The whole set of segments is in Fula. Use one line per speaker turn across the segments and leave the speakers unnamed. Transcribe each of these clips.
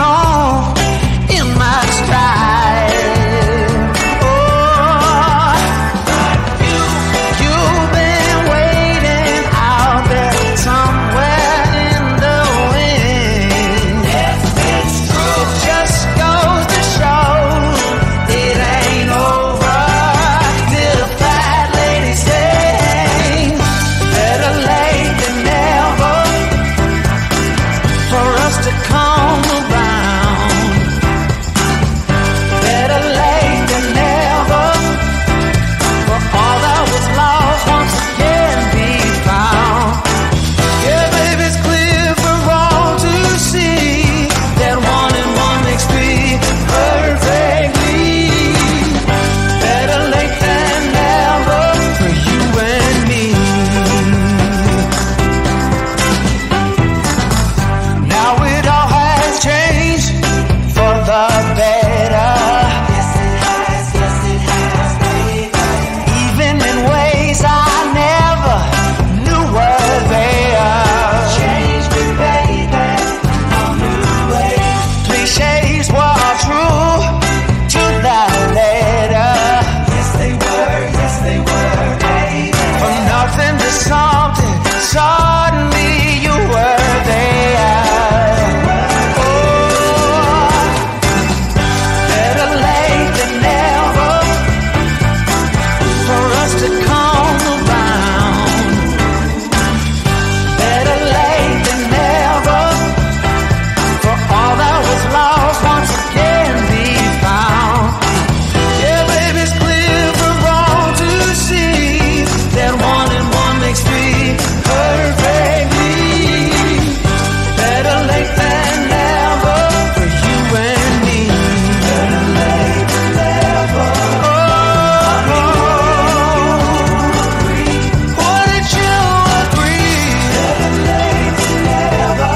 on in my stride. Oh, you've been waiting out there somewhere in the wind. Yes, it's true. It just goes to show it ain't over till the fat lady sings. Better late than never for us to come around. Better late than never for all that was lost once again be found. Yeah, baby, it's clear for all to see that 1 and 1 makes 3 perfectly. Better late than never for you and me. Now it all has changed for the better. Yes, it has, baby. Even in ways I never knew were there. Changed me, baby, on new ways. Clichés were true to that letter. Yes, they were, baby. From nothing to something, suddenly you were there. Oh, better late than never for us to come around. Better late than never for all that was lost once again be found. Yeah, baby, it's clear for all to see that 1 and 1 makes 3 perfectly. Better late than never for you and me. Better late than never. Wouldn't you agree? Better late than never.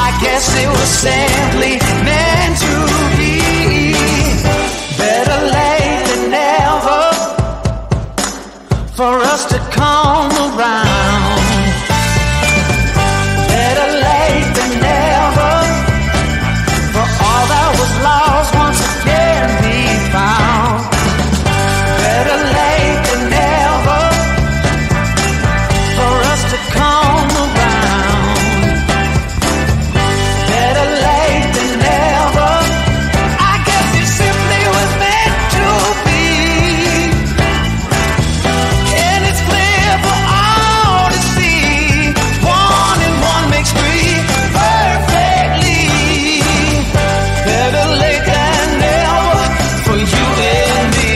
I guess it was simply meant to be. Better late than never for us to come around. Better late than never for all that was lost once again be found. Better late than never for us to come around. Better late than never. I guess it simply was meant to be. And it's clear for all to see 1 and 1 makes 3 perfectly. Better late than never for you and me.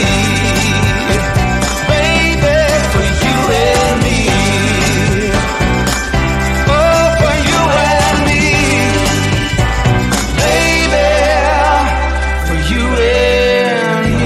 Baby, for you and me. Oh, for you and me. Baby, for you and me.